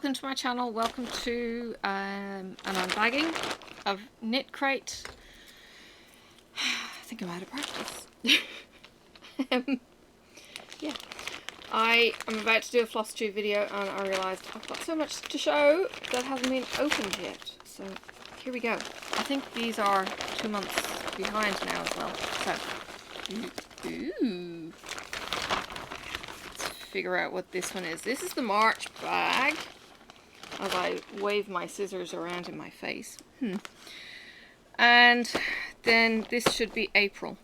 welcome to my channel. Welcome to an unbagging of Knit Crate. I think I'm out of practice. Yeah, I am about to do a floss tube video and I realised I've got so much to show that hasn't been opened yet. So here we go. I think these are 2 months behind now as well. So, ooh. Figure out what this one is. This is the March bag, as I wave my scissors around in my face. And then this should be April.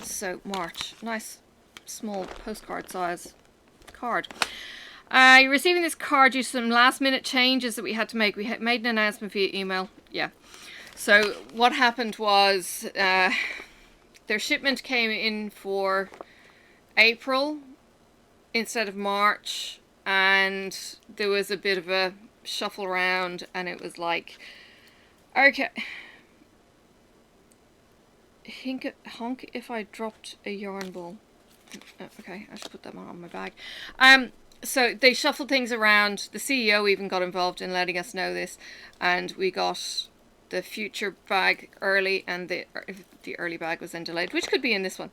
So March, nice small postcard size card. You're receiving this card due to some last minute changes that we had to make. We had made an announcement via email. Yeah. So what happened was their shipment came in for April instead of March, and there was a bit of a shuffle around, and it was like, okay, honk if I dropped a yarn ball. Okay, I should put that one on my bag. So they shuffled things around. The CEO even got involved in letting us know this, and we got the future bag early, and the early bag was then delayed, which could be in this one,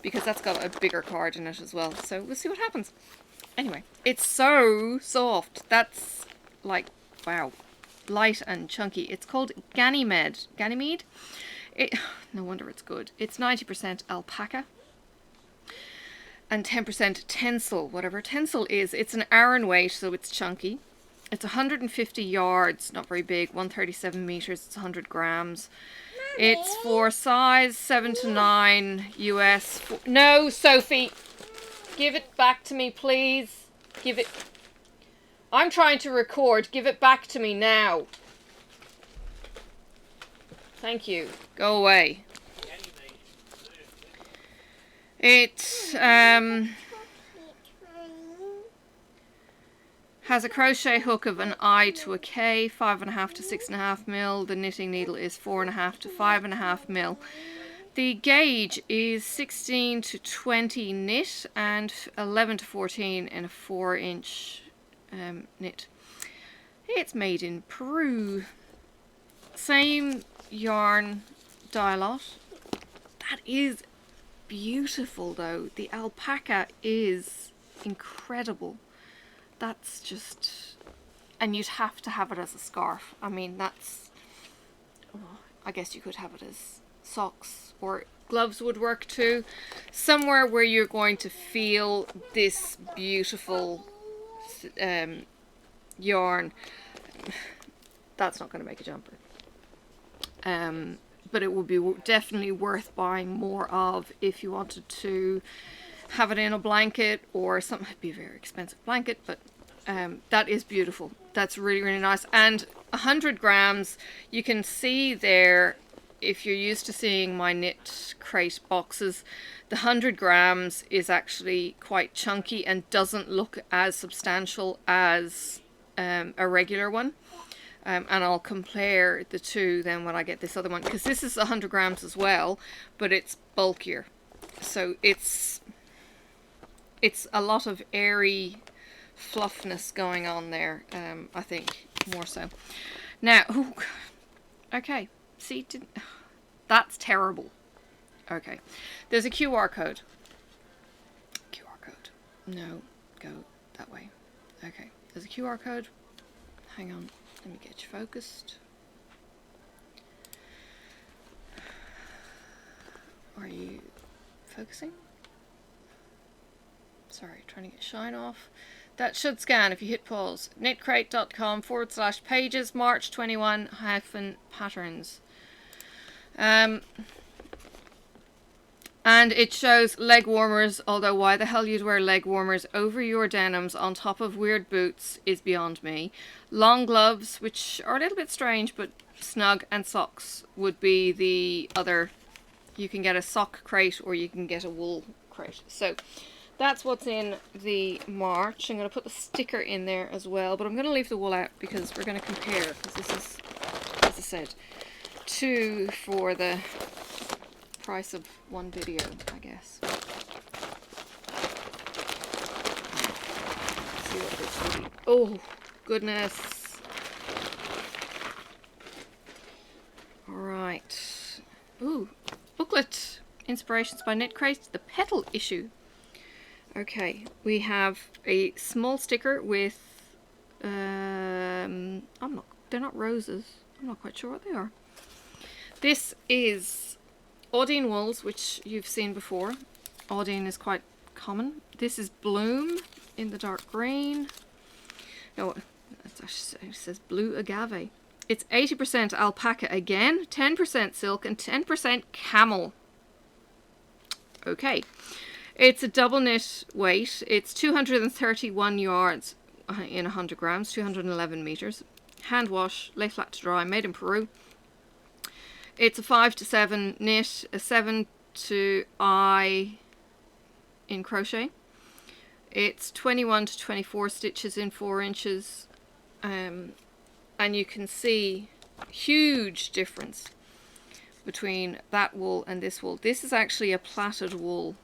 because that's got a bigger card in it as well. So we'll see what happens. Anyway, it's so soft. That's like, wow, light and chunky. It's called Ganymede. No wonder it's good. It's 90% alpaca and 10% tencel, whatever tencel is. It's an Aran weight, so it's chunky. It's 150 yards, not very big, 137 meters, it's 100 grams. It's for size 7 to 9 US. No, Sophie, give it back to me, please. Give it. I'm trying to record. Give it back to me now. Thank you. Go away. It has a crochet hook of an I to a K, 5.5 to 6.5 mil. The knitting needle is 4.5 to 5.5 mil. The gauge is 16 to 20 knit and 11 to 14 in a 4-inch knit. It's made in Peru. Same yarn dye lot. That is beautiful though. The alpaca is incredible. That's just, and you'd have to have it as a scarf. I mean, that's, I guess you could have it as socks, or gloves would work too. Somewhere where you're going to feel this beautiful yarn. That's not going to make a jumper. But it would be definitely worth buying more of if you wanted to have it in a blanket or something. It'd be a very expensive blanket, but that is beautiful. That's really, really nice. And 100 grams, you can see there, if you're used to seeing my Knit Crate boxes, the 100 grams is actually quite chunky and doesn't look as substantial as a regular one. And I'll compare the two then when I get this other one, because this is 100 grams as well, but it's bulkier. So it's a lot of airy fluffiness going on there, I think, more so. Now, ooh, okay, see, that's terrible. Okay, there's a QR code. QR code. No, go that way. Okay, there's a QR code. Hang on, let me get you focused. Are you focusing? Sorry, trying to get shine off. That should scan if you hit pause. knitcrate.com/pages March 21-patterns. And it shows leg warmers, although why the hell you'd wear leg warmers over your denims on top of weird boots is beyond me. Long gloves, which are a little bit strange, but snug, and socks would be the other. You can get a sock crate or you can get a wool crate. So that's what's in the March. I'm going to put the sticker in there as well, but I'm going to leave the wool out because we're going to compare, because this is, as I said, 2 for the price of 1 video, I guess. See what this will be. Oh goodness. Alright. Ooh, booklet. Inspirations by Knit Crate. The petal issue. Okay, we have a small sticker with, they're not roses. I'm not quite sure what they are. This is Audine wools, which you've seen before. Audine is quite common. This is Bloom in the dark green. No, it says blue agave. It's 80% alpaca again, 10% silk, and 10% camel. Okay. It's a double knit weight. It's 231 yards in 100 grams, 211 meters. Hand wash, lay flat to dry, made in Peru. It's a 5 to 7 knit, a 7 to I in crochet. It's 21 to 24 stitches in 4 inches. And you can see huge difference between that wool and this wool. This is actually a plaited wool.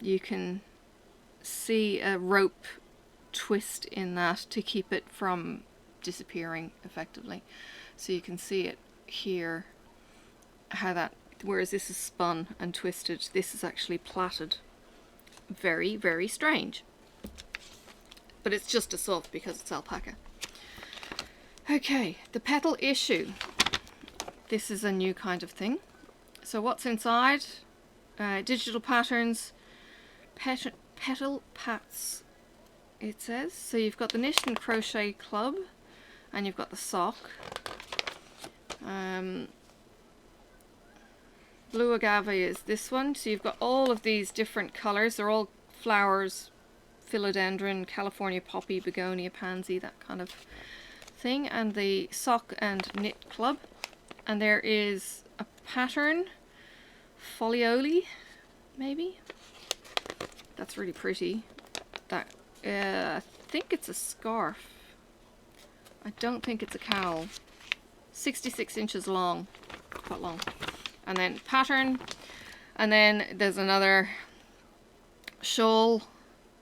You can see a rope twist in that to keep it from disappearing effectively. So you can see it here, how that, whereas this is spun and twisted, this is actually plaited. Very, very strange. But it's just as soft because it's alpaca. Okay, the petal issue. This is a new kind of thing. So what's inside? Digital patterns, petal pats, it says. So you've got the knit and crochet club, and you've got the sock. Blue agave is this one. So you've got all of these different colors. They're all flowers, philodendron, California poppy, begonia, pansy, that kind of thing. And the sock and knit club. And there is a pattern. Folioli, maybe. That's really pretty. That I think it's a scarf. I don't think it's a cowl. 66 inches long, quite long. And then pattern, and then there's another shawl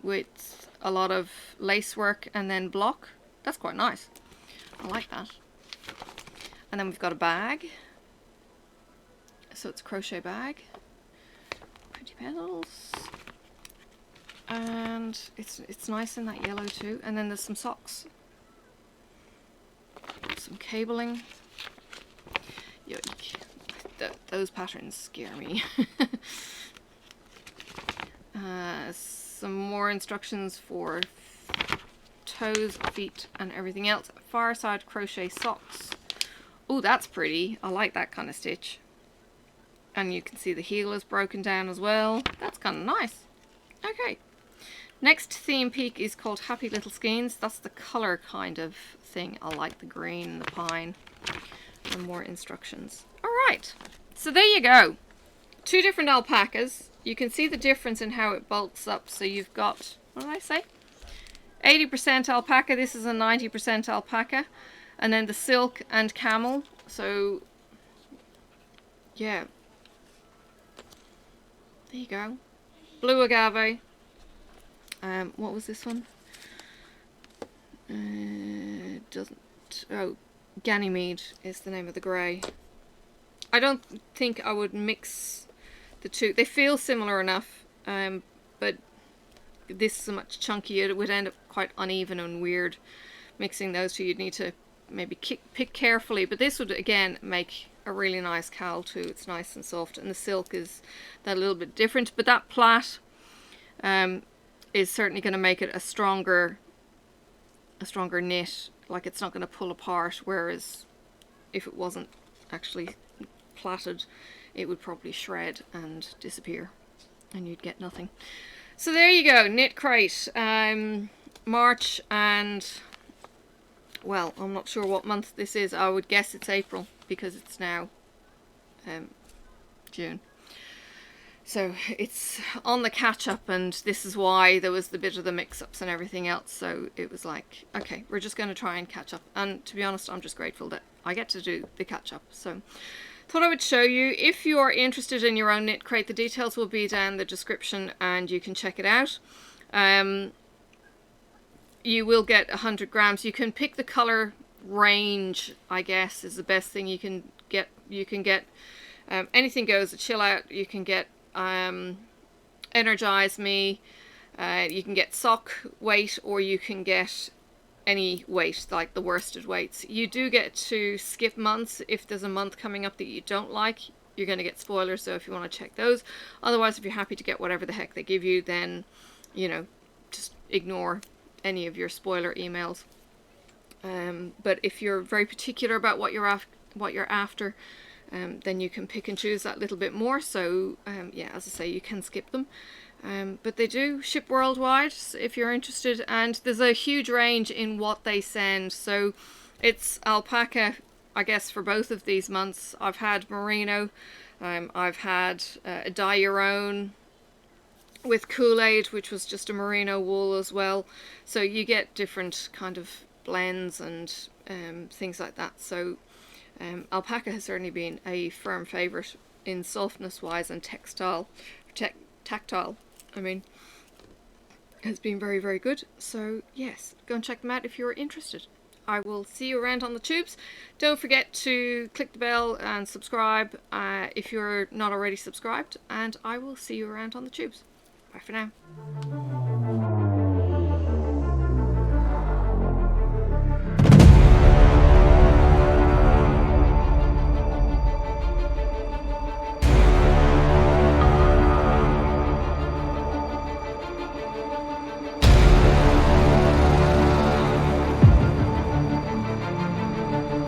with a lot of lace work and then block. That's quite nice. I like that. And then we've got a bag. So it's a crochet bag, pretty petals, and it's nice in that yellow too. And then there's some socks, some cabling. Yuck. Those patterns scare me. Some more instructions for toes, feet, and everything else. Far side crochet socks. Oh, that's pretty. I like that kind of stitch. And you can see the heel is broken down as well. That's kind of nice. Okay. Next theme peak is called Happy Little Skeins. That's the colour kind of thing. I like the green, the pine, and more instructions. Alright. So there you go. 2 different alpacas. You can see the difference in how it bulks up. So you've got, what did I say? 80% alpaca. This is a 90% alpaca. And then the silk and camel. So, yeah. There you go. Blue agave. What was this one? Oh, Ganymede is the name of the grey. I don't think I would mix the two. They feel similar enough, but this is much chunkier. It would end up quite uneven and weird mixing those two. You'd need to maybe pick carefully, but this would again make a really nice cowl too. It's nice and soft, and the silk is that little bit different, but that plait is certainly going to make it a stronger knit. Like, it's not going to pull apart, whereas if it wasn't actually plaited, it would probably shred and disappear and you'd get nothing. So there you go, Knit Crate. March, and well, I'm not sure what month this is. I would guess it's April because it's now June. So it's on the catch up, and this is why there was the bit of the mix-ups and everything else. So it was like, okay, we're just going to try and catch up. And to be honest, I'm just grateful that I get to do the catch up. So thought I would show you. If you are interested in your own Knit Crate, the details will be down in the description and you can check it out. you will get 100 grams. You can pick the color range, I guess, is the best thing you can get. You can get anything goes. A chill out. You can get Energize Me. You can get sock weight, or you can get any weight, like the worsted weights. You do get to skip months. If there's a month coming up that you don't like, you're going to get spoilers, so if you want to check those. Otherwise, if you're happy to get whatever the heck they give you, then, you know, just ignore any of your spoiler emails. But if you're very particular about what you're after, then you can pick and choose that little bit more. So yeah, as I say, you can skip them. But they do ship worldwide if you're interested, and there's a huge range in what they send. So it's alpaca, I guess, for both of these months. I've had merino, I've had a dye your own with Kool-Aid, which was just a merino wool as well. So you get different kind of blends and things like that. So alpaca has certainly been a firm favourite in softness wise, and tactile, I mean, has been very, very good. So yes, go and check them out if you're interested. I will see you around on the tubes. Don't forget to click the bell and subscribe if you're not already subscribed, and I will see you around on the tubes. Bye for now.